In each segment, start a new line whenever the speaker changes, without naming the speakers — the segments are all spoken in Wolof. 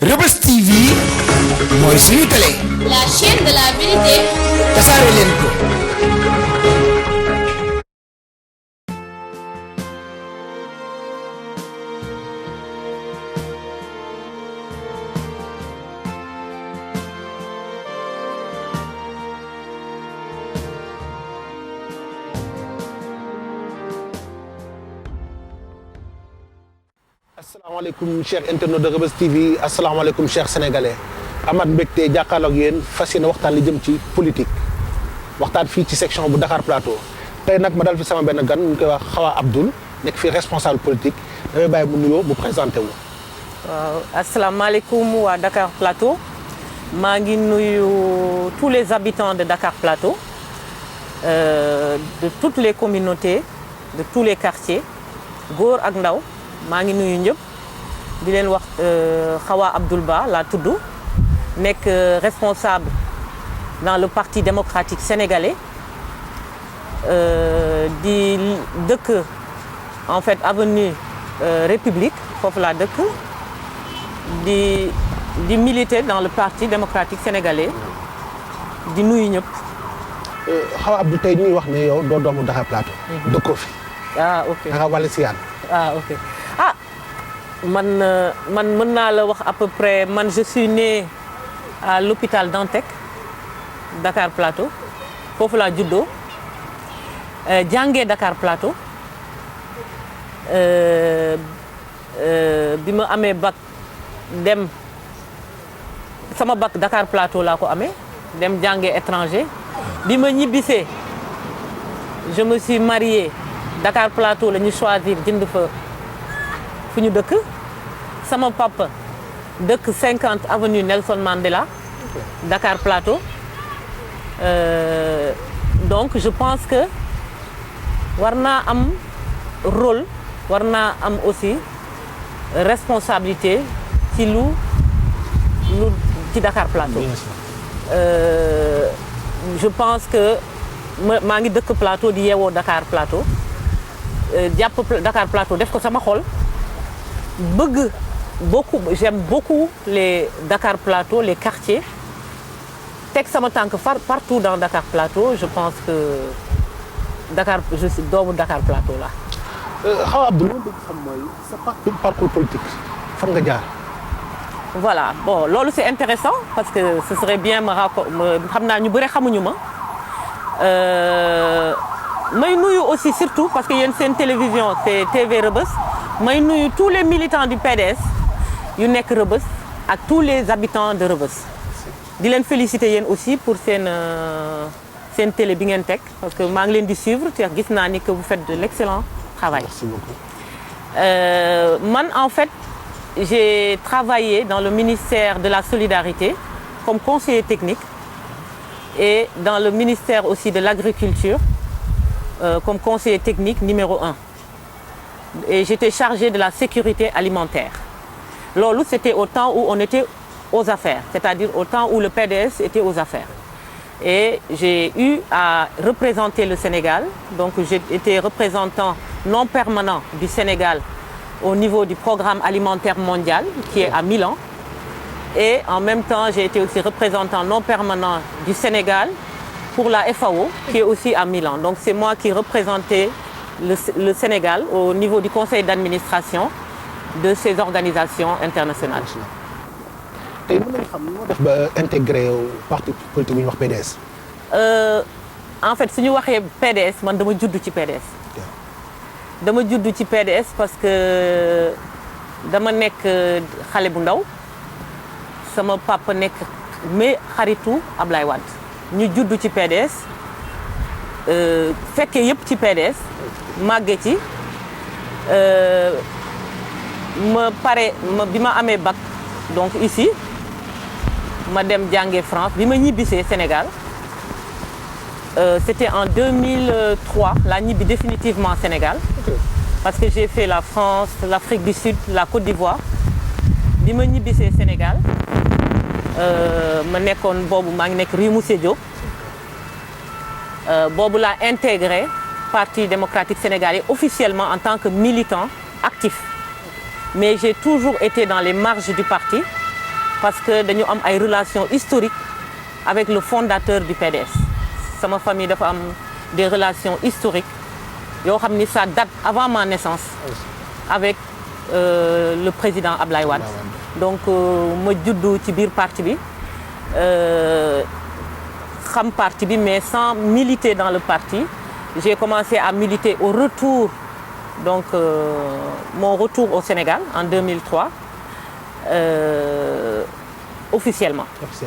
Reubeuss TV mooy suñu télé.
La chaîne de la vérité.
tasaare leen ko.
asalaamaaleykum chers internautes de Reubeuss TV asalaamaaleykum chers sénégalais amaat mbégte jàkkaarloo ak yéen fas yéene waxtaan li jëm ci politique waxtaan fii ci section bu Dakar Plateau tey nag ma dal fi sama benn gan ñu koy wax Hawa Abdoul nekk fii responsable politique damay bàyyi mu nuyoo mu présenté wu.
waaw asalaamaaleykum waa Dakar Plateau maa ngi nuyu tous les habitants de Dakar Plateau de toutes les communautés de tous les quartiers góor ak ndaw. maa ngi nuyu ñëpp di leen wax Hawa Abdoul Ba laa tudd nekk responsable dans le Parti démocratique sénégalais di dëkk en fait avenue République foofu laa dëkk di militer dans le Parti démocratique sénégalais di nuyu ñëpp.
Hawa Abdoul tey ñuy wax ne yow doo doomu Dakar Plateau. dëkkoo fi.
ah ok
da nga wàll si yaan.
ah ok ah man mën naa la wax à peu près man je suis né à l'hôpital Dantec Dakar Plateau foofu laa juddoo jàngee Dakar Plateau bi ma amee bac dem sama bac Dakar Plateau laa ko amee dem jàngee étranger bi ma ñibbisee je me suis mariée Dakar Plateau la ñu choisir jënd fa fu ñu dëkk sama papa dëkk 50 avenue Nelson Mandela Dakar Plateau donc je pense que war naa am rôle war naa am aussi responsabilité ci lu ci Dakar Plateau je pense que maa ngi dëkk Plateau di yeewoo Dakar Plateau jàpp Dakar Plateau def ko sama xol bëgg beaucoup j'aime beaucoup les Dakar Plateau les quartiers teg sama tànk partout dans Dakar Plateau je pense que Dakar je suis doomu Dakar Plateau là.
Hawa Abdoul ma bëgg xam mooy sa parcours politique fan nga jaar.
voilà bon loolu c'est intéressant parce que ce serait bien ma xam naa ñu bëri xamuñu ma. may nuyu aussi surtout parce que yéen seen télévision c'est TV Reubeuss may nuyu tous les militants du PDS yu nekk Reubeuss ak tous les habitants de Reubeuss di leen féliciter yéen aussi pour seen télé bi ngeen teg parce que maa ngi leen di suivre te gis naa ni que vous faites de l'excellent travail.
Merci beaucoup.
Man en fait j'ai travaillé dans le ministère de la Solidarité comme conseiller technique et dans le ministère aussi de l'Agriculture comme conseiller technique numéro 1. Et j'étais chargée de la sécurité alimentaire. Loolu, c'était au temps où on était aux affaires, c'est-à-dire au temps où le PDS était aux affaires. Et j'ai eu à représenter le Sénégal. Donc j'ai été représentant non permanent du Sénégal au niveau du programme alimentaire mondial qui est à Milan. Et en même temps, j'ai été aussi représentant non permanent du Sénégal pour la FAO, qui est aussi à Milan. Donc c'est moi qui représentais le Sénégal au niveau du conseil d'administration de ces organisations internationales.
tey mën nañu xam noo def ba intégré parti politique bu ñuy wax PDS.
En fait su ñu waxee PDS man dama judd ci PDS. dama judd ci PDS parce que dama nekk xale bu ndaw sama papa nekk mais xaritu Ablaye Wade ñu judd ci PDS fekkee yëpp ci PDS màgge ci ma pare bi ma amee bac donc ici ma dem jànge France bi ma ñibbisee Sénégal c'était en 2003 la ñibbi définitivement Sénégal parce que j'ai fait la France l'Afrique du Sud la Côte d'Ivoire bi ma ñibbisee Sénégal ma nekkoon boobu maa ngi nekk Rue Moussé Diop boobu laa intégré Parti démocratique sénégalais officiellement en tant que militant actif mais j'ai toujours été dans les marges du parti parce que dañu am ay relations historiques avec le fondateur du PDS. Sama famille dafa am des relations historiques yoo xam ni ça date avant ma naissance avec le président Ablaye Wade. Donc ma juddu ci biir parti bi xam parti bi mais sans militer dans le parti. J'ai commencé à militer au retour, donc mon retour au Sénégal en 2003, officiellement.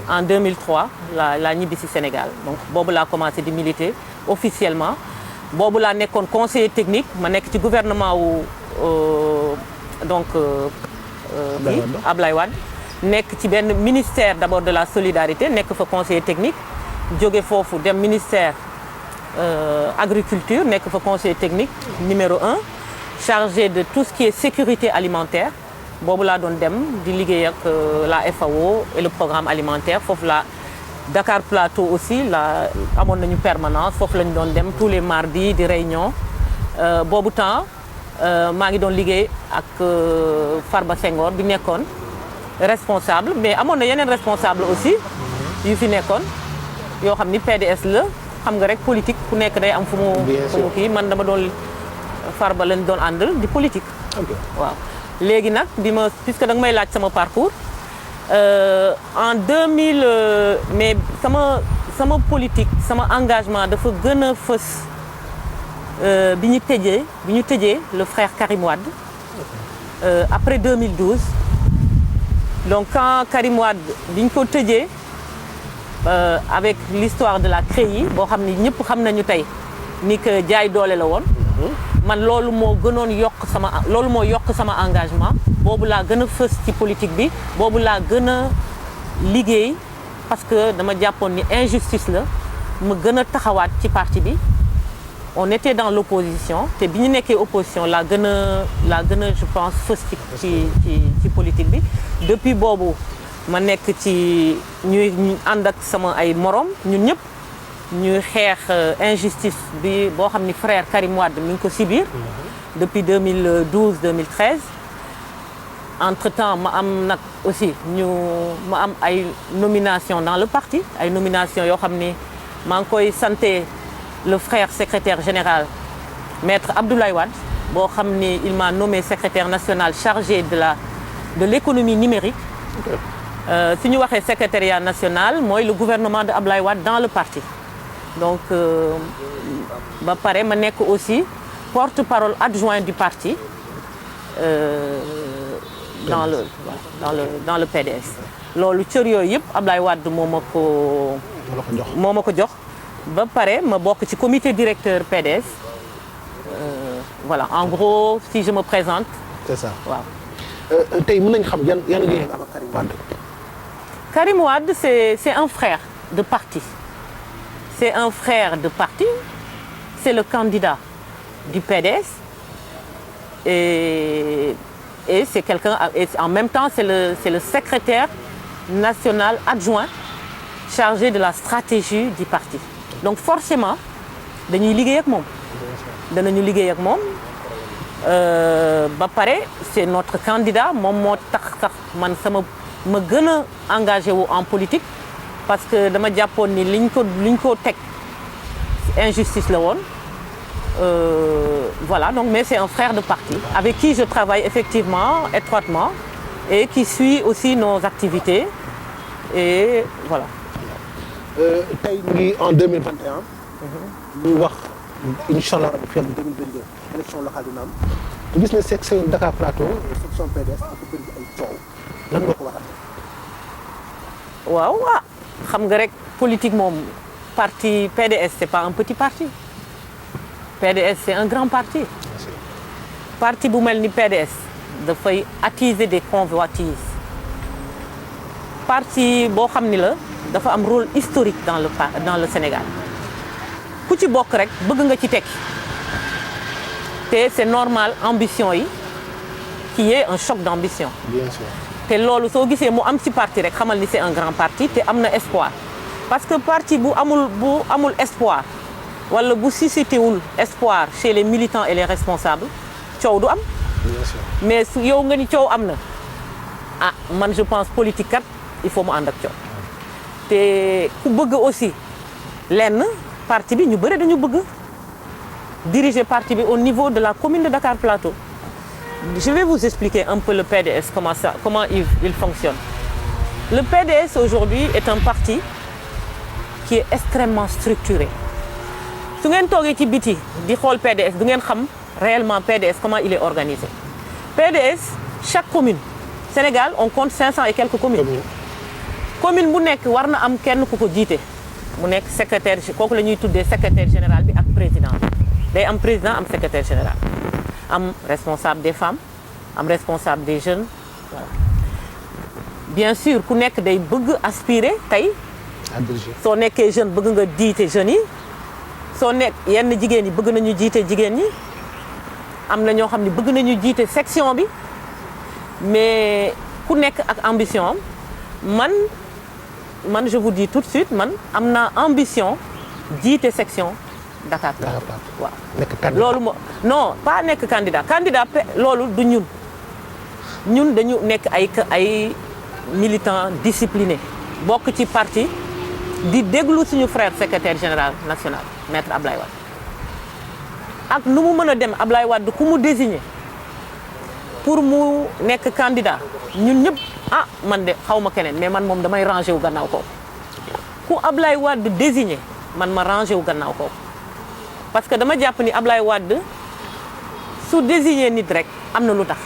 En 2003, la ñibbi si Sénégal. Donc boobu laa commencé di militer officiellement. Boobu laa nekkoon conseiller technique ma nekk ci gouvernement wu Ablaye Wade nekk ci benn ministère d'abord de la solidarité nekk fa conseiller technique jóge foofu dem ministère agriculture nekk fa conseiller technique numéro 1 chargé de tout ce qui est sécurité alimentaire boobu laa doon dem di liggéey ak la FAO et le programme alimentaire foofu la Dakar Plateau aussi la amoon nañu permanence foofu lañu doon dem tous les mardis di réunion boobu temps maa ngi doon liggéey ak Farba Senghor bi nekkoon responsable mais amoon na yeneen responsable aussi yu fi nekkoon yoo xam ni PDS la xam nga rek politique ku nekk day am fu mu kii man dama doon Farba lañ doon àndal di politique. waaw léegi nag puisque da nga may laaj sama parcours en 2000 mais sama politique sama engagement dafa gën a fës bi ñu tëjee le frère Karim Wade après 2012 donc quand Karim Wade bi ñu ko tëjee avec l'histoire de la CREI boo xam ni ñëpp xam nañu tey ni que jaay doole la woon man loolu moo yokk sama engagement boobu laa gën a fës ci politique bi boobu laa gën a liggéey parce que dama jàppoon ni injustice la ma gën a taxawaat ci parti bi on était dans l'opposition te bi ñu nekkee opposition laa gën a je pense fës ci politique bi depuis boobu ma nekk ci ñuy ànd ak sama ay morom ñun ñëpp ñuy xeex injustice bi boo xam ni frère Karim Wade mi ngi ko subir depuis 2012-2013 entre-temps ma am nag aussi ma am ay nomination dans le parti ay nomination yoo xam ni maa ngi koy santé le frère secrétaire général maître Abdoulaye Wade boo xam ni il m'a nommé secrétaire national chargé de l'économie numérique. Si ñu waxee secrétariat national mooy le gouvernement de Ablaye Wade dans le parti donc ba pare ma nekk aussi porte-parole adjoint du parti dans le PDS. loolu cër yooyu yëpp Ablaye Wade moo ma ko jox ba pare ma bokk ci comité directeur PDS voilà en gros si je me présente.
c'est ça
waaw.
tey mën nañu xam yan ngeen am ak Karim Wade.
Karim Wade c'est un frère de parti. C'est un frère de parti. C'est le candidat du PDS. Et c'est quelqu'un et en même temps c'est le secrétaire national adjoint chargé de la stratégie du parti. Donc forcément dañuy liggéey ak moom. danañu liggéey ak moom. Ba pare c'est notre candidat moom moo tax man ma gën a engagé wu en politique parce que dama jàppoon ni liñ ko teg injustice la woon voilà donc mais c'est un frère de parti avec qui je travaille effectivement étroitement et qui suit aussi nos activités et voilà.
tey ñu ngi en 2021. ñu wax incha allah fii ak 2022 élection locale dina am te gis ne section Dakar Plateau section PDS dafa bëri ay coow lan nga ko waral.
waaw xam nga rek politique moom parti PDS c'est pas un petit parti PDS c'est un grand parti. parti bu mel ni PDS dafay attiser des convoitises parti boo xam ni la dafa am rôle historique dans le Sénégal ku ci bokk rek bëgg nga ci tekki te c'est normal ambition yi qu'il y ait un choc d'ambition.
Bien sûr.
te loolu soo gisee mu am ci parti rek xamal ni c'est un grand parti te am na espoir parce que parti bu amul espoir wala bu suscité wul espoir chez les militants et les responsables coow du am.
Bien sûr.
mais su yow nga ni coow am na man je pense politique kat il faut mu ànd ak coow te ku bëgg aussi lenn parti bi ñu bëri dañu bëgg diriger parti bi au niveau de la commune de Dakar Plateau. Je vais vous expliquer un peu le PDS, comment il fonctionne. Le PDS aujourd'hui est un parti qui est extrêmement structuré. Si vous regardez ci biti di xool PDS, vous allez savoir réellement PDS, comment il est organisé. PDS, chaque commune, Sénégal, on compte 500 et quelques communes. Commune bu nekk war na am kenn ku ko jiite mu nekk secrétaire kooku la ñuy tuddee secrétaire général bi ak président day am président am secrétaire général am responsable des femmes am responsable des jeunes voilà. Bien sûr ku nekk day bëgg aspirer tey soo nekkee jeune bëgg nga jiite jeunes yi soo nekk yenn jigéen yi bëgg nañu jiite jigéen ñi am na ñoo xam ne bëgg nañu jiite section bi mais ku nekk ak ambition am man je vous dis tout de suite man am naa ambition jiite section Dakar Plateau waaw.
nekk candidat
loolu moo non pas nekk candidat loolu du ñun dañu nekk ay militants disciplinés bokk ci parti di déglu suñu frère secrétaire général national maître Ablaye Wade ak nu mu mën a dem Ablaye Wade ku mu désigné pour mu nekk candidat ñun ñëpp man de xaw ma keneen mais man moom damay rangé wu gannaaw kooku ku Ablaye Wade désigné man ma rangé wu gannaaw kooku parce que dama jàpp ni Ablaye Wade su désigné nit rek am na lu tax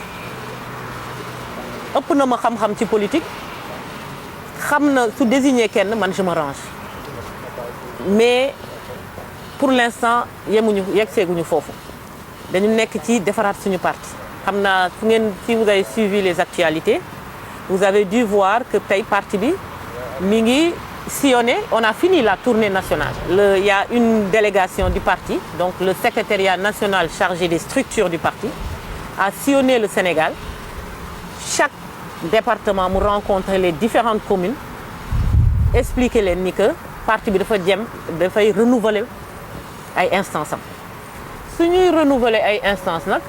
ëpp na ma xam-xam ci politique xam na su désigné kenn man je me range mais pour l'instant yeggseeguñu foofu dañu nekk ci defaraat suñu parti xam naa si vous avez suivi les actualités vous avez dû voir que tey parti bi mi ngi sillonné on a fini la tournée nationale il y a une délégation du parti donc le secrétariat national chargé des structures du parti a sillonné le Sénégal chaque département mu rencontre les différentes communes expliquer leen ni que parti bi dafay renouveler ay instances am su ñuy renouveler ay instances nag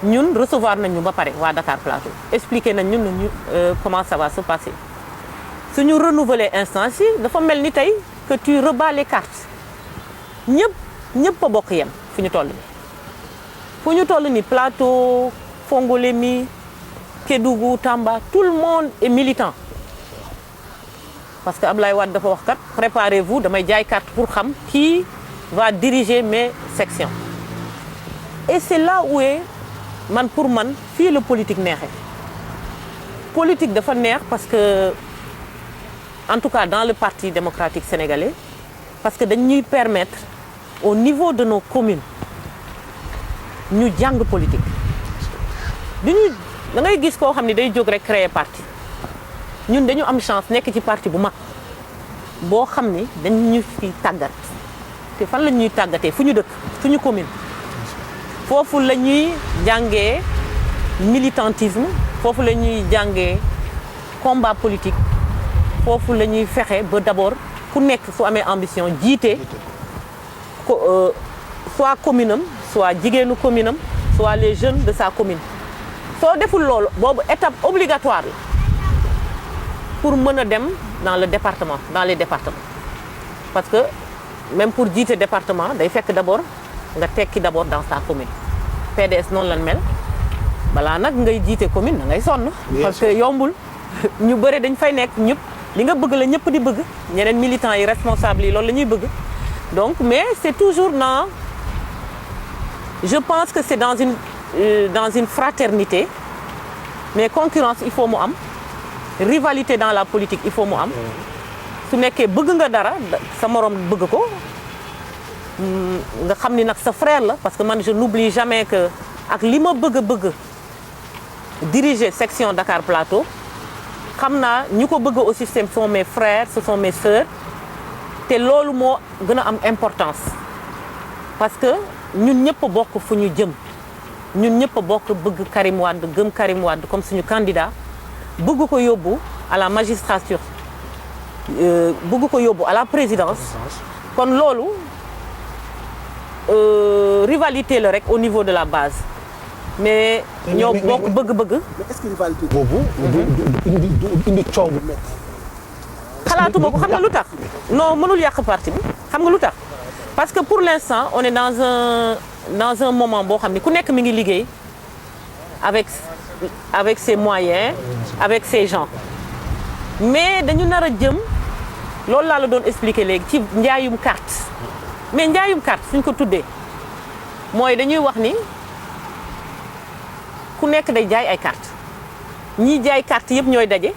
ñun recevoir nañu ba pare waa Dakar Plateau expliquer nañ ñun comment ça va se passer suñu renouveler instance yi dafa mel ni tey que tu rebats les cartes ñëpp a bokk yem fu ñu toll ni Plateau Fongolémi Kédougou Tamba tout le monde est militant parce que Ablaye Wade dafa wax kat préparez-vous damay jaay carte pour xam qui va diriger mes sections et c'est là où est pour man fii la politique neexee politique dafa neex parce que en tout cas dans le Parti démocratique sénégalais parce que dañuy permettre au niveau de nos communes ñu jàng politique da ngay gis koo xam ne day jóg rek créer parti ñun dañu am chance nekk ci parti bu mag boo xam ni dañu fi tàggat te fan la ñuy tàggatee fu ñu dëkk suñu commune foofu la ñuy jàngee militantisme foofu la ñuy jàngee combat politique foofu la ñuy fexe ba d'abord ku nekk su amee ambition jiite soit commune am soit jigéenu commune am soit les jeunes de sa commune soo deful loolu boobu étape obligatoire la pour mën a dem dans les départements parce que même pour jiite département day fekk d'abord nga tekki d'abord dans sa commune PDS noonu lan mel balaa nag ngay jiite commune da ngay sonn parce que yombul ñu bëre dañ fay nekk ñëpp li nga bëgg la ñëpp di bëgg ñeneen militants yi responsables yi loolu la ñuy bëgg donc mais c'est toujours je pense que c'est dans une fraternité mais concurrence il faut mu am rivalité dans la politique il faut mu am su nekkee bëgg nga dara sa morom bëgg ko nga xam ni nag sa frère la parce que man je n'oublie jamais que ak li ma bëgg diriger section Dakar Plateau xam naa ñu ko bëgg aussi ce sont mes frères ce sont mes sœurs te loolu moo gën a am importance parce que ñun ñëpp a bokk fu ñu jëm ñun ñëpp a bokk bëgg Karim Wade gëm Karim Wade comme suñu candidat bëgg ko yóbbu à la magistrature bëgg ko yóbbu à la présidence kon loolu rivalité la rek au niveau de la base mais ñoo bokk bëgg-bëgg.
mais est-ce que rivalité boobu. du indi coow bu métti.
xalaatuma ko xam nga lu tax non mënul yàq parti bi xam nga lu tax parce que pour l'instant on est dans un moment boo xam ne ku nekk mi ngi liggéey avec ses moyens avec ses gens mais dañu nar a jëm loolu laa la doon expliquer léegi ci njaayum carte mais njaayum carte suñ ko tuddee mooy dañuy wax ni ku nekk day jaay ay carte ñiy jaay carte yëpp ñooy daje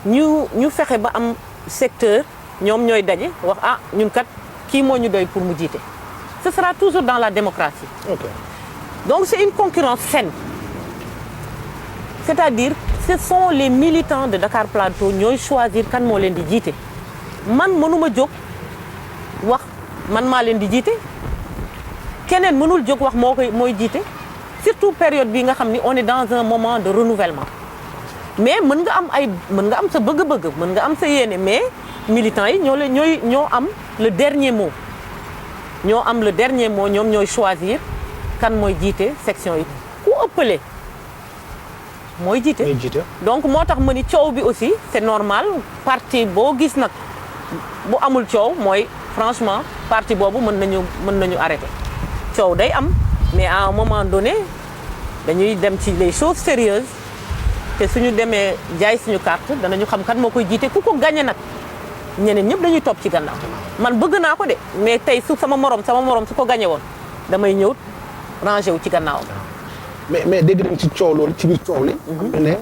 ñu fexe ba am secteur ñoom ñooy daje wax ah ñun kat kii moo ñu doy pour mu jiite ce sera toujours dans la démocratie.
Ok.
Donc c'est une concurrence saine c'est-à-dire ce sont les militants de Dakar Plateau ñooy choisir kan moo leen di jiite man mënuma jóg wax man maa leen di jiite keneen mënul jóg wax mooy jiite surtout période bi nga xam ni on est dans un moment de renouvellement mais mën nga am sa bëgg-bëgg mën nga am sa yéene mais militants yi ñoo am le dernier mot ñoom ñooy choisir kan mooy jiite section yi ku ëppale mooy jiite donc moo tax ma ni coow bi aussi c'est normal parti boo gis nag bu amul coow mooy franchement parti boobu mën nañu arrêter coow day am mais à un moment donné dañuy dem ci les choses sérieuses te suñu demee jaay suñu carte danañu xam kan moo koy jiite ku ko gagné nag ñeneen ñëpp dañuy topp ci gannaaw man bëgg naa ko de mais tey su sama morom su ko gagné woon damay ñëw rangé wu ci gannaawam.
mais dégg nañ ci coow loolu ci biir coow li. am ne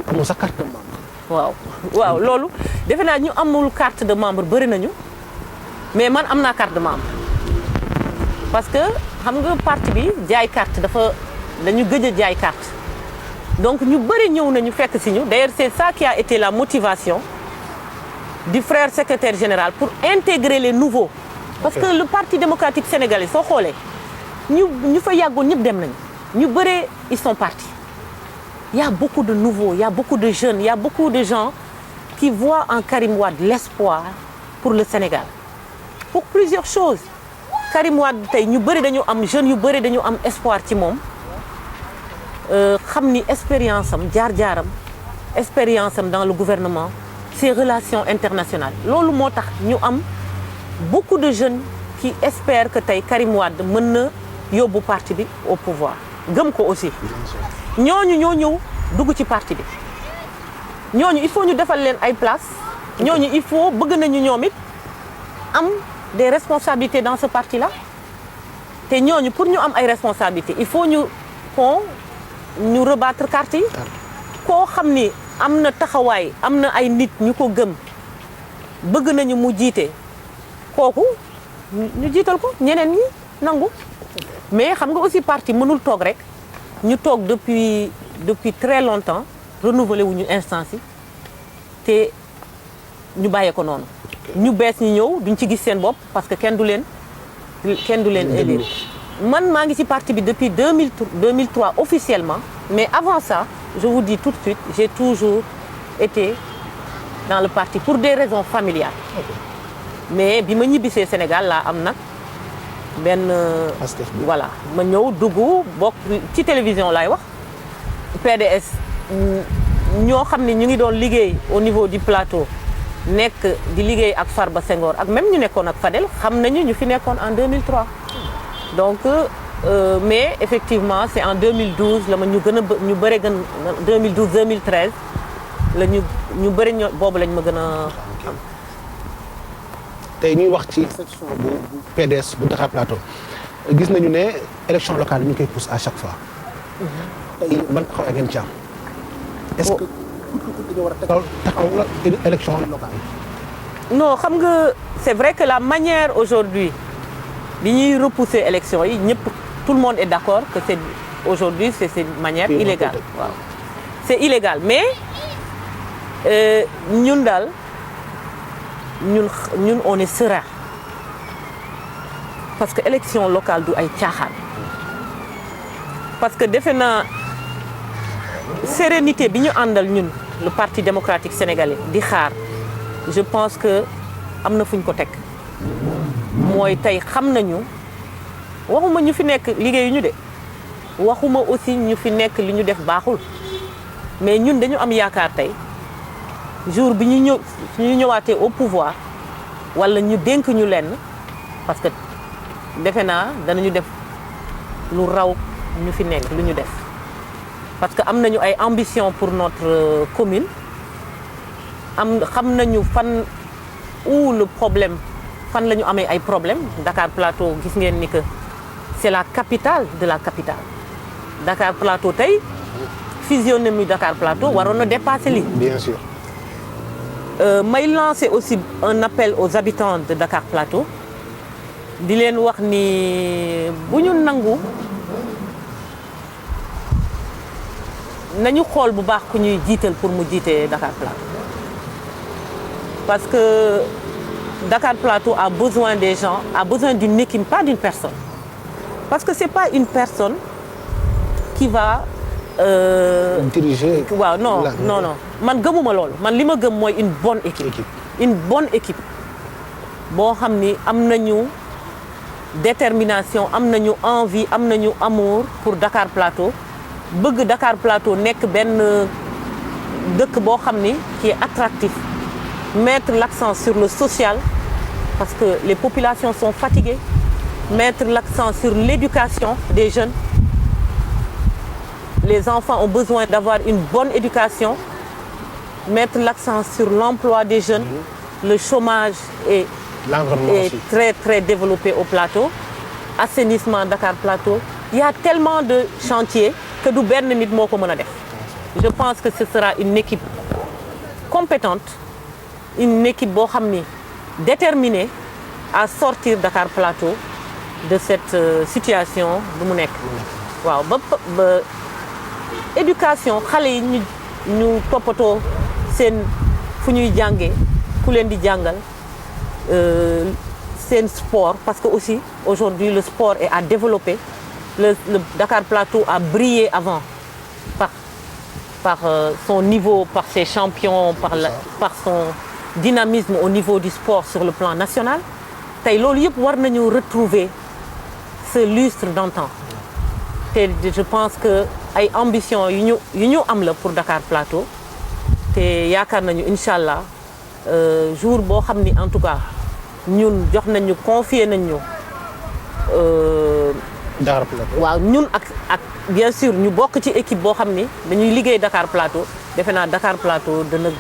amul sa carte de membre.
waaw loolu defe naa ñu amul carte de membre bëri nañu mais man am naa carte de membre parce que xam nga parti bi jaay carte dañu gëj a jaay carte donc ñu bëri ñëw nañu fekk si ñu d'ailleurs c'est ça qui a été la motivation du frère secrétaire général pour intégrer les nouveaux. parce que le parti démocratique sénégalais soo xoolee ñu fa yàggoon ñëpp dem nañu ñu bëree ils sont partis. Il y a beaucoup de nouveaux, il y a beaucoup de jeunes, il y a beaucoup de gens qui voient en Karim Wade l'espoir pour le Sénégal. Pour plusieurs choses. Karim Wade tey ñu bëri dañu am jeunes yu bëri dañu am espoir ci moom xam ni expérience am jaar-jaaram expérience am dans le gouvernement ses relations internationales loolu moo tax ñu am beaucoup de jeunes qui espèrent que tey Karim Wade mën na yóbbu parti bi au pouvoir gëm ko aussi ñooñu ñoo ñëw dugg ci parti bi ñooñu il faut ñu defal leen ay place ñooñu il faut bëgg nañu ñoom it am des responsabilités dans ce parti là te ñooñu pour ñu am ay responsabilités il faut ñu rebattre carte yi koo xam ni am na taxawaay am na ay nit ñu ko gëm bëgg nañu mu jiite kooku ñu jiital ko ñeneen ñi nangu mais xam nga aussi parti mënul toog rek ñu toog depuis très longtemps renouveler wuñu instance yi te ñu bàyyee ko noonu ñu bees ñu ñëw duñ ci gis seen bopp parce que kenn du leen élire man maa ngi ci parti bi depuis 2003 officiellement mais avant ça je vous dis tout de suite j'ai toujours été dans le parti pour des raisons familiales mais bi ma ñibbisee Sénégal laa am nag benn voilà ma ñëw dugg bokk ci télévision laay wax PDS ñoo xam ne ñu ngi doon liggéey au niveau du plateau nekk di liggéey ak Farba Senghor ak même ñu nekkoon ak Fadel xam nañu ñu fi nekkoon en 2003 donc mais effectivement c'est en 2012 la ma ñu bëre 2012 2013 la ñu bëri boobu lañ ma gën a xam.
tey ñuy wax ci section bu PDS bu Dakar Plateau gis nañu ne élection locale ñu koy pousse à chaque fois. tey ban taxawaay ngeen ci am. est-ce que dañoo war a taxaw la élection locale.
non xam nga c'est vrai que la manière aujourd'hui bi ñuy repousser élection yi ñëpp tout le monde est d'accord que aujourd'hui c'est une manière illégale waaw c'est illégal mais ñun daal ñun on est serein parce que élection locale du ay caaxaan parce que defe naa sérénité bi ñu àndal ñun le Parti démocratique sénégalais di xaar je pense que am na fu ñu ko teg mooy tey xam nañu waxuma ñu fi nekk liggéeyuñu de waxuma aussi ñu fi nekk li ñu def baaxul mais ñun dañu am yaakaar tey jour bi ñu ñëwaatee au pouvoir wala ñu dénk ñu lenn parce que defe naa danañu def lu raw ñu fi nekk lu ñu def parce que am nañu ay ambition pour notre commune xam nañu fan où le problème fan la ñu amee ay problème Dakar Plateau gis ngeen ni que c'est la capitale de la capitale Dakar Plateau tey physionomie Dakar Plateau waroon na dépasser lii.
Bien sûr.
may lancer aussi un appel aux habitants de Dakar Plateau di leen wax ni bu ñu nangu nañu xool bu baax ku ñuy jiital pour mu jiite Dakar Plateau parce que Dakar Plateau a besoin des gens, a besoin d'une équipe, pas d'une personne. Parce que c'est pas une personne qui va
diriger.
waaw non man gëmuma loolu man li ma gëm mooy une bonne équipe. Une bonne équipe boo xam ni am nañu détermination am nañu envie am nañu amour pour Dakar Plateau bëgg Dakar Plateau nekk benn dëkk boo xam ni qui est attractif mettre l'accent sur le social parce que les populations sont fatiguées mettre l'accent sur l'éducation des jeunes. Les enfants ont besoin d'avoir une bonne éducation, mettre l'accent sur l'emploi des jeunes. Le chômage est très, très développé au plateau. Assainissement Dakar Plateau. Il y a tellement de chantiers que du benn nit moo ko mën a def. Je pense que ce sera une équipe compétente, une équipe boo xam ni déterminée à sortir Dakar Plateau de cette situation bu mu nekk. waaw ba éducation xale yi ñu toppatoo seen fu ñuy jàngee ku leen di jàngal seen sport parce que aussi aujourd'hui le sport est à développer le Dakar Plateau a brillé avant par son niveau par ses champions par son dynamisme au niveau du sport sur le plan national tey loolu yëpp war nañu retrouver ce lustre d'antan te je pense que ay ambition yu ñu am la pour Dakar Plateau te yaakaar nañu incha allah jour boo xam ni en tout cas ñun jox nañu confier nañu
Dakar Plateau.
waaw ñun ak bien sûr ñu bokk ci équipe boo xam ni dañuy liggéey Dakar Plateau defe naa Dakar Plateau dana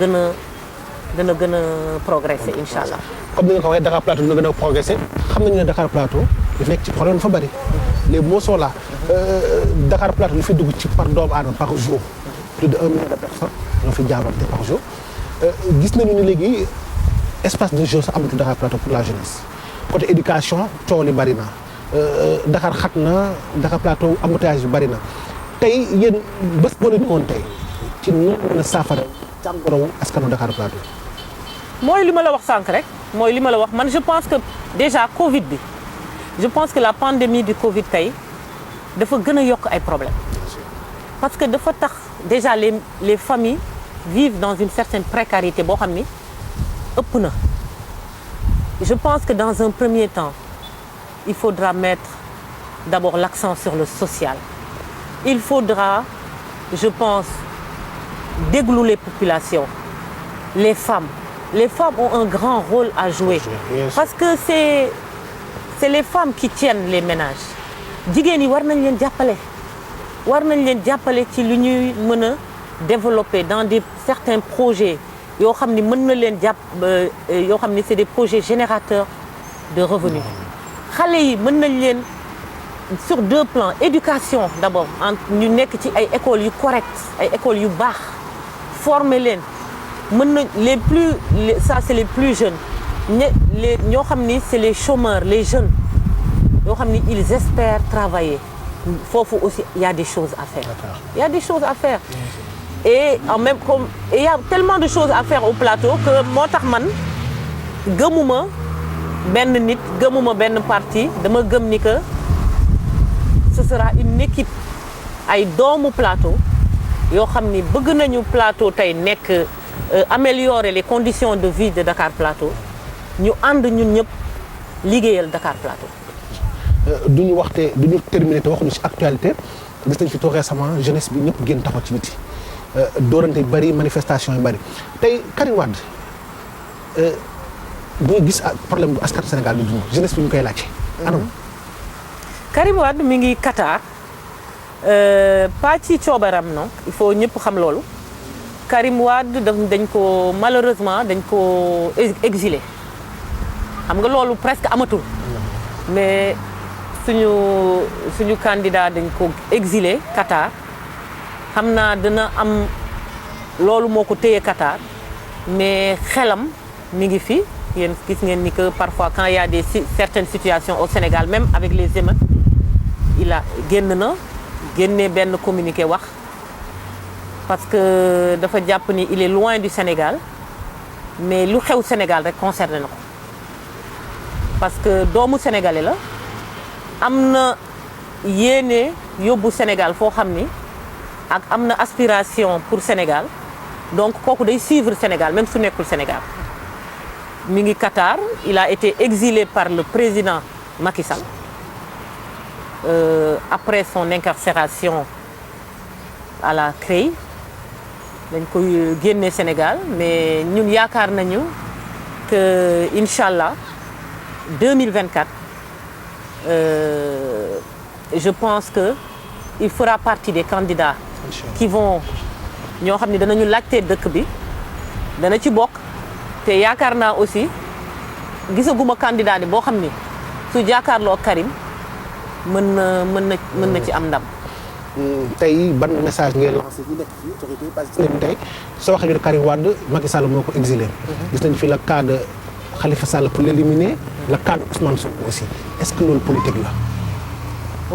gën a progresser incha allah.
comme ni nga ko waxee Dakar Plateau dina gën a progresser xam nañu ne Dakar Plateau li nekk ci problème dafa bari les mots sont là Dakar Plateau li fi dugg ci par doomu aadama par jour plus de 1 million de personnes ñoo fi jaabante par jour gis nañu ni léegi espace de jeu sax amatul Dakar Plateau pour la jeunesse côté éducation coow li bari na Dakar xat na Dakar Plateau embouteillage bi bari na tey yéen bés boo leen woon tey ci noonu mën a saafara jàngoro askanu Dakar Plateau.
mooy li ma la wax sànq rek mooy li ma la wax man je pense que déjà Covid bi je pense que la pandémie du Covid tey dafa gën a yokk ay problèmes parce que dafa tax déjà les familles vivent dans une certaine précarité boo xam ni ëpp na je pense que dans un premier temps il faudra mettre d'abord l'accent sur le social il faudra je pense déglu les populations les femmes ont un grand rôle à jouer parce que c'est les femmes qui tiennent les ménages jigéen yi war nañ leen jàppale ci lu ñuy mën a développer dans certains projets yoo xam ni mën na leen yoo xam ni c'est des projets générateurs de revenus xale yi mën nañ leen sur 2 plans éducation d'abord ñu nekk ci ay écoles yu correctes ay écoles yu baax former leen mën na ça c'est les plus jeunes ñoo xam ni c'est les chômeurs les jeunes yoo xam ni ils espèrent travailler foofu aussi il y a des choses à faire il y a des choses à faire et en même comme il y a tellement de choses à faire au plateau que moo tax man gëmuma benn nit gëmuma benn parti dama gëm ni que ce sera une équipe ay doomu plateau yoo xam ni bëgg nañu plateau tey nekk améliorer les conditions de vie de Dakar Plateau ñu ànd ñun ñëpp liggéeyal Dakar Plateau.
duñu terminer te waxuñu ci actualité gis nañ fi tout récemment jeunesse bi ñëpp génn taxaw ci biti doorante bari manifestation yu bari tey Karim Wade bu ñu gis problème bu askan Sénégal bi dund jeunesse bi ñu koy laajte. anam
Karim Wade mi ngi Qatar pas ci coobaram non il faut ñëpp xam loolu Karim Wade dañ ko malheureusement dañ ko exilé xam nga loolu presque amatul mais suñu candidat dañ ko exilé Qatar xam naa dina am loolu moo ko téye Qatar mais xelam mi ngi fi yéen gis ngeen ni que parfois quand il y a certaines situations au Sénégal même avec les émeutes génne benn communiqué wax parce que dafa jàpp ni il est loin du Sénégal mais lu xew Sénégal rek concerné na ko parce que doomu sénégalais la am na yéene yóbbu Sénégal foo xam ni ak am na aspiration pour Sénégal donc kooku day suivre Sénégal même su nekkul Sénégal mi ngi Qatar il a été exilé par le président Macky Sall après son incarcération à la CREI dañ koy génne Sénégal mais ñun yaakaar nañu que incha allah 2024 je pense que il fera partie des candidats qui vont ñoo xam ne danañu laajte dëkk bi dana ci bokk te yaakaar naa aussi gisaguma candidat ni boo xam ni su jàkkaarloo Karim mën na ci am ndam.
tey ban message ngay lancé ñi nekk fii autorité parce que tey soo waxee ñu Karim Wade Macky Sall moo ko exilé. gis nañ fi le cas de Khalifa Sall pour l'éliminer le cas de Ousmane Sonko aussi est-ce que loolu politique la.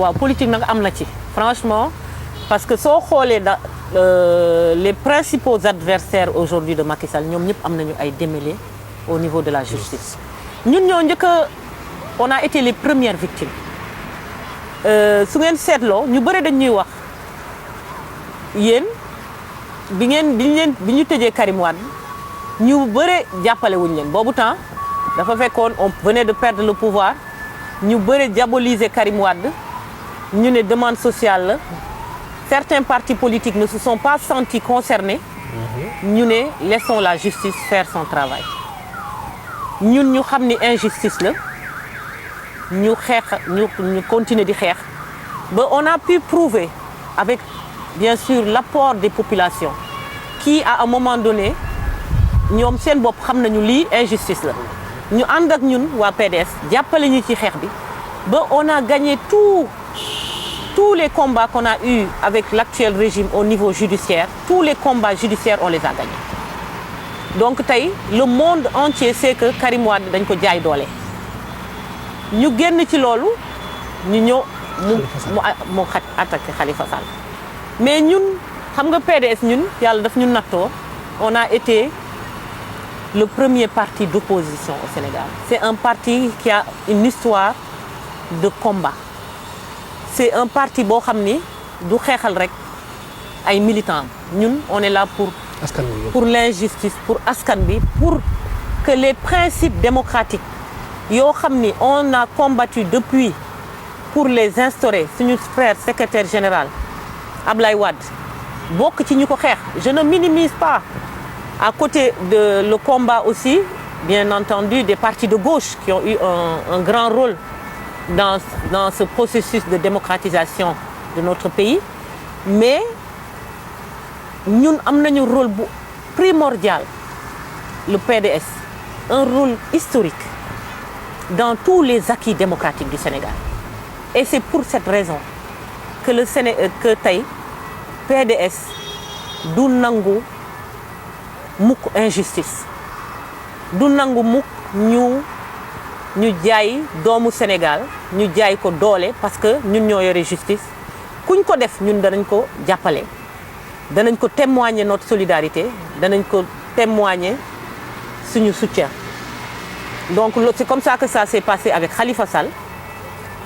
waaw politique nag am na ci franchement parce que soo xoolee les principaux adversaires aujourd'hui de Macky Sall ñoom ñëpp am nañu ay démêlés au niveau de la justice. ñun ñoo njëkk on a été les premières victimes. su ngeen seetloo ñu bëri dañ ñuy wax yéen bi ñu tëjee Karim Wade ñu bëre jàppale wuñ leen boobu temps dafa fekkoon on venait de perdre le pouvoir ñu bëre diaboliser Karim Wade ñu ne demande sociale la certains partis politiques ne se sont pas sentis concernés ñu ne laissons la justice faire son travail ñun ñu xam ni injustice la ñu continuer di xeex ba on a pu prouver avec bien sûr l'apport des populations qui à un moment donné ñoom seen bopp xam nañu lii injustice la ñu ànd ak ñun waa PDS jàppale ñu ci xeex bi ba on a gagné tous les combats qu'on a eu avec l'actuel régime au niveau judiciaire tous les combats judiciaires on les a gagnés donc tey le monde entier sait que Karim Wade dañ ko jaay doole ñu génn ci loolu ñu ñëw mu attaqué Khalifa Sall mais ñun xam nga PDS ñun yàlla daf ñu nattoo on a été le premier parti d'opposition au Sénégal c'est un parti qui a une histoire de combat c'est un parti boo xam ni du xeexal rek ay militants ñun on est là pour l'injustice pour askan bi pour que les principes démocratiques yoo xam ni on a combattu depuis pour les instaurer suñu frère secrétaire général Ablaye Wade bokk ci ñu ko xeex je ne minimise pas à côté de le combat aussi bien entendu des partis de gauche qui ont eu un grand rôle dans ce processus de démocratisation de notre pays mais ñun am nañu rôle bu primordial le PDS un rôle historique dans tous les acquis démocratiques du Sénégal et c'est pour cette raison que que tey PDS du nangu mukk injustice du nangu mukk ñu jaay doomu Sénégal ñu jaay ko doole parce que ñun ñoo yore justice kuñ ko def ñun danañ ko jàppale danañ ko témoigner notre solidarité danañ ko témoigner suñu soutien donc c'est comme ça que ça s'est passé avec Khalifa Sall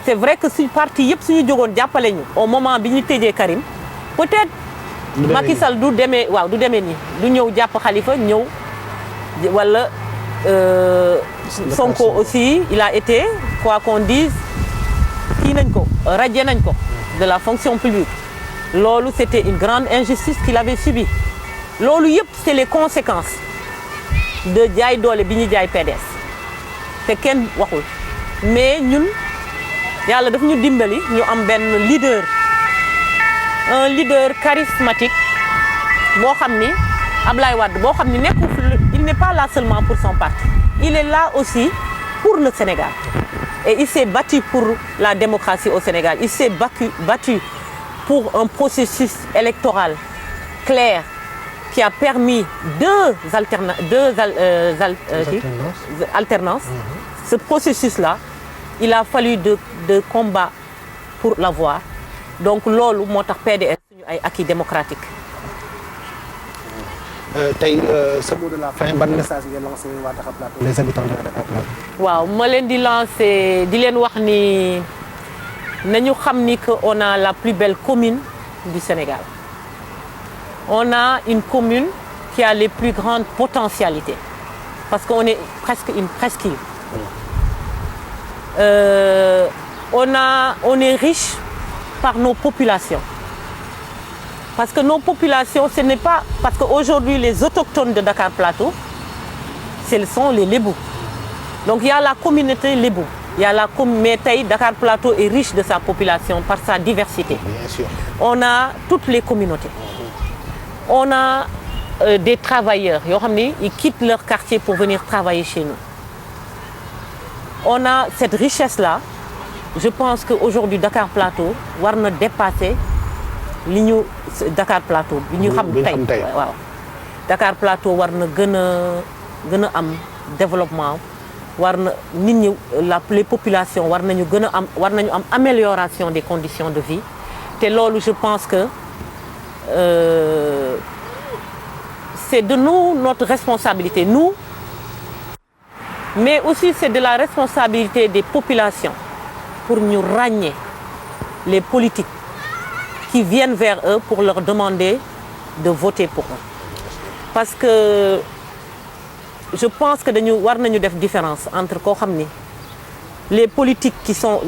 c'est vrai que suñu parti yëpp suñu jógoon jàppale ñu au moment bi ñu tëjee Karim peut-être Macky Sall du demee nii du ñëw jàpp Khalifa ñëw wala Sonko aussi il a été quoi qu'on dise kii nañ ko radié nañ ko de la fonction publique loolu c'était une grande injustice qu'il avait subie loolu yëpp c'est les conséquences de jaay doole bi ñu jaay PDS te kenn waxul mais ñun yàlla daf ñu dimbali ñu am benn leader un leader charismatique boo xam ni Ablaye Wade boo xam ni nekkul il n'est pas là seulement pour son parti il est là aussi pour le Sénégal et il s'est battu pour la démocratie au Sénégal il s'est battu pour un processus électoral clair qui a permis deux alternances. Ce processus-là, il a fallu de combats pour l'avoir. Donc, loolu moo tax PDS suñu ay acquis démocratique.
tey ce mot de la fin ban message ngeen lancé waa Dakar Plateau les habitants de Dakar Plateau.
waaw ma leen di lancer di leen wax ni nañu xam ni que on a la plus belle commune du Sénégal. On a une commune qui a les plus grandes potentialités parce qu'on est presque une presqu'île. On est riche par nos populations. Parce que nos populations, ce n'est pas... Parce qu'aujourd'hui, les autochtones de Dakar Plateau, ce sont les Lébou. Donc il y a la communauté Lébou. Mais Dakar Plateau est riche de sa population par sa diversité.
Bien sûr.
On a toutes les communautés. On a des travailleurs, ils quittent leur quartier pour venir travailler chez nous. On a cette richesse-là. Je pense qu'aujourd'hui, Dakar Plateau va dépasser Dakar Plateau. Dakar Plateau va am développement. Les populations va am amélioration des conditions de vie. Et là, je pense que c'est de nous notre responsabilité, nous, mais aussi c'est de la responsabilité des populations pour nous ragner les politiques qui viennent vers eux pour leur demander de voter pour eux. Parce que je pense que nous devons faire une différence entre les politiques qui sont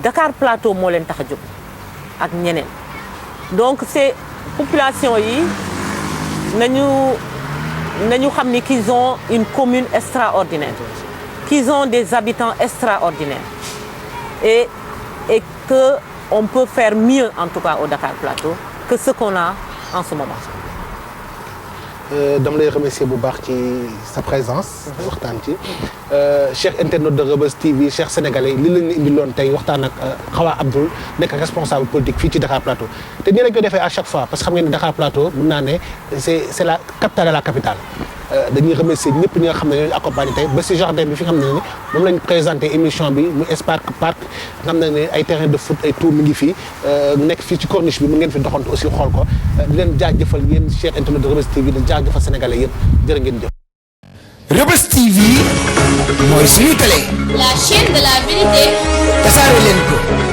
Dakar Plateau ak ñeneen. Donc ces populations nañu xam ni qu'ils ont une commune extraordinaire, qu'ils ont des habitants extraordinaires et que on peut faire mieux en tout cas au Dakar Plateau que ce qu'on a en ce moment.
dama lay remercier bu baax ci sa présence. waxtaan ci chers internautes de Reubeuss TV chers sénégalais li lañ indiloon tey waxtaan ak Hawa Abdoul nekk responsable politique fii ci Dakar Plateau te nii lañ koy defee à chaque fois parce que xam ngeen ne Dakar Plateau mën naa ne c'est la capitale de la capitale. dañuy remercier ñëpp ñi nga xam ne ñooñu accompagné tey ba si jardin bi fi nga xam ne moom lañ présenté émission bi mu Spark Park nga xam ne ay terrain de foot ay tour mi ngi fii nekk fii ci corniche bi mu ngeen fi doxantu aussi xool ko di leen jaajëfal yéen chers internautes de Reubeuss TV di jaajëfal sénégalais yëpp jërë ngeen jëf.
Reubeuss TV mooy suñu télé.
La chaîne de la vérité.
tasaare leen ko.